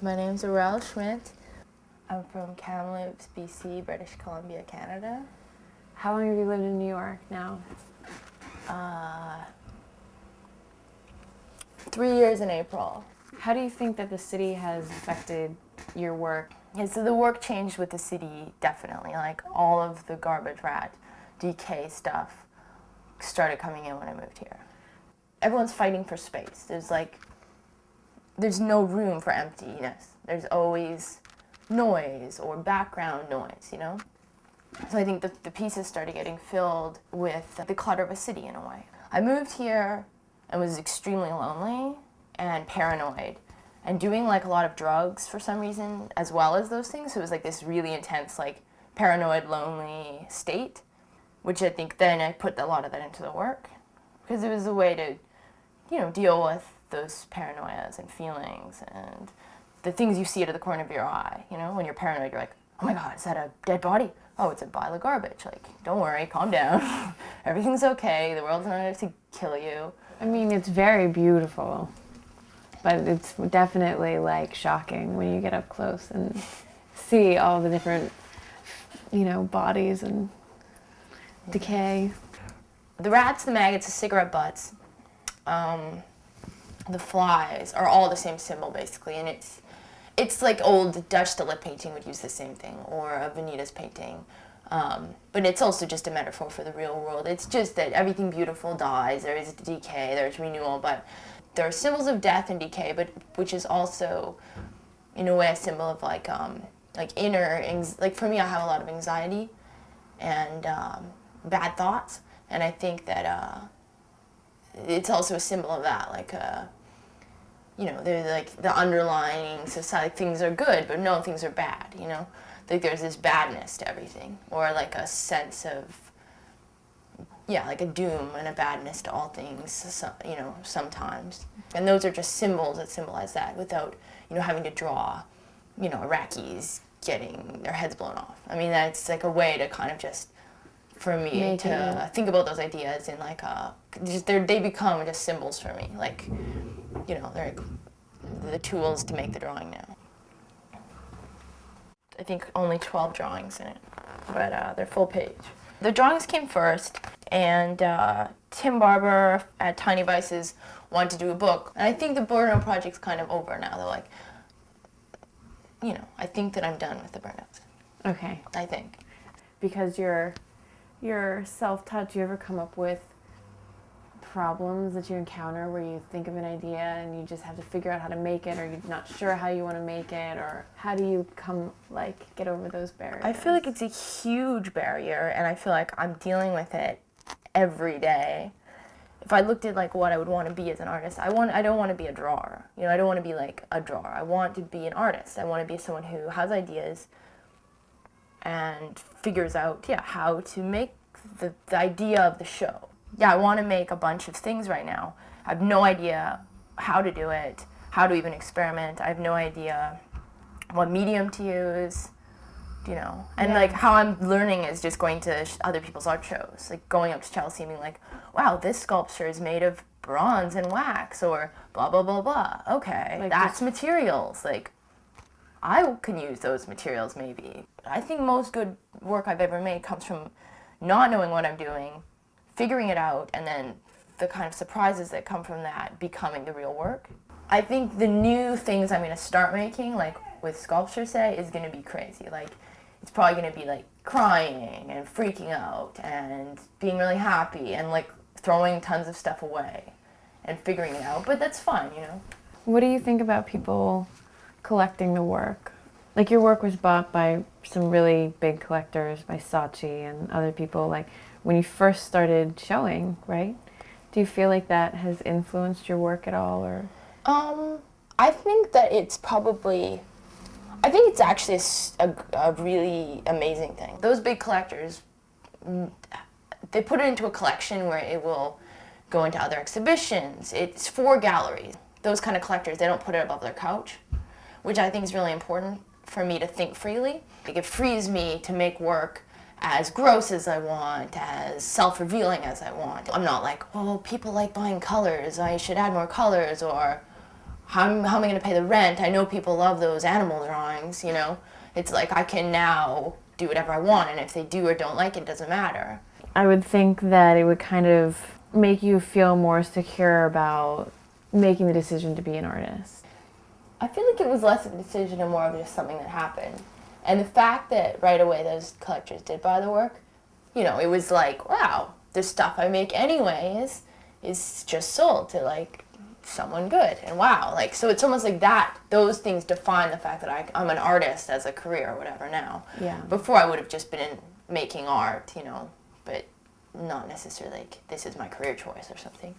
My name's Aurel Schmidt. I'm from Kamloops, BC, British Columbia, Canada. How long have you lived in New York now? 3 years in April. How do you think that the city has affected your work? Yeah, so the work changed with the city, definitely. Like, all of the garbage rat, decay stuff started coming in when I moved here. Everyone's fighting for space. There's no room for emptiness. There's always noise or background noise, you know? So I think the pieces started getting filled with the clutter of a city in a way. I moved here and was extremely lonely and paranoid and doing like a lot of drugs for some reason as well as those things. So it was like this really intense, like paranoid, lonely state, which I think then I put a lot of that into the work because it was a way to, you know, deal with those paranoias and feelings and the things you see out of the corner of your eye. You know, when you're paranoid, you're like, oh my God, is that a dead body? Oh, it's a pile of garbage. Like, don't worry, calm down. Everything's okay. The world's not out to kill you. I mean, it's very beautiful, but it's definitely like shocking when you get up close and see all the different, you know, bodies and decay. The rats, the maggots, the cigarette butts, the flies are all the same symbol basically, and it's like old Dutch stillet painting would use the same thing, or a Veneta's painting. But it's also just a metaphor for the real world. It's just that everything beautiful dies, there is decay, there's renewal, but there are symbols of death and decay, but which is also, in a way, a symbol of like inner, like for me, I have a lot of anxiety and bad thoughts, and I think that it's also a symbol of that, like, you know, they're like the underlying society, things are good, but no, things are bad, you know? Like there's this badness to everything, or like a sense of, yeah, like a doom and a badness to all things, you know, sometimes. And those are just symbols that symbolize that without, you know, having to draw, you know, Iraqis getting their heads blown off. I mean, that's like a way to kind of just, for me, to think about those ideas and like, just they become just symbols for me. Like, you know, they're like the tools to make the drawing now. I think only 12 drawings in it, but they're full page. The drawings came first, and Tim Barber at Tiny Vices wanted to do a book. And I think the burnout project's kind of over now. They're like, you know, I think that I'm done with the burnouts. Okay. I think. Because you're self-taught, do you ever come up with problems that you encounter where you think of an idea and you just have to figure out how to make it, or you're not sure how you want to make it, or how do you get over those barriers? I feel like it's a huge barrier, and I feel like I'm dealing with it every day. If I looked at like what I would want to be as an artist, I don't want to be a drawer. You know, I don't want to be like a drawer. I want to be an artist. I want to be someone who has ideas and figures out, yeah, how to make the idea of the show. Yeah, I want to make a bunch of things right now. I have no idea how to do it, how to even experiment. I have no idea what medium to use, you know. And like how I'm learning is just going to other people's art shows, like going up to Chelsea and being like, wow, this sculpture is made of bronze and wax, or blah, blah, blah, blah. Okay, like that's materials. Like, I can use those materials maybe. I think most good work I've ever made comes from not knowing what I'm doing, figuring it out, and then the kind of surprises that come from that becoming the real work. I think the new things I'm going to start making, like with sculpture, say, is going to be crazy. Like, it's probably going to be like crying and freaking out and being really happy and like throwing tons of stuff away and figuring it out. But that's fun, you know? What do you think about people collecting the work? Like, your work was bought by some really big collectors, by Saatchi and other people, like, when you first started showing, right? Do you feel like that has influenced your work at all, or? I think that it's actually a really amazing thing. Those big collectors, they put it into a collection where it will go into other exhibitions. It's for galleries. Those kind of collectors, they don't put it above their couch, which I think is really important for me to think freely. Like, it frees me to make work as gross as I want, as self-revealing as I want. I'm not like, oh, people like buying colors, I should add more colors, or how am I going to pay the rent? I know people love those animal drawings, you know. It's like I can now do whatever I want, and if they do or don't like it, it doesn't matter. I would think that it would kind of make you feel more secure about making the decision to be an artist. I feel like it was less of a decision and more of just something that happened. And the fact that right away those collectors did buy the work, you know, it was like, wow, the stuff I make anyways is just sold to like someone good. And wow, like, so it's almost like that, those things define the fact that I'm an artist as a career or whatever now. Yeah. Before I would have just been making art, you know, but not necessarily like this is my career choice or something.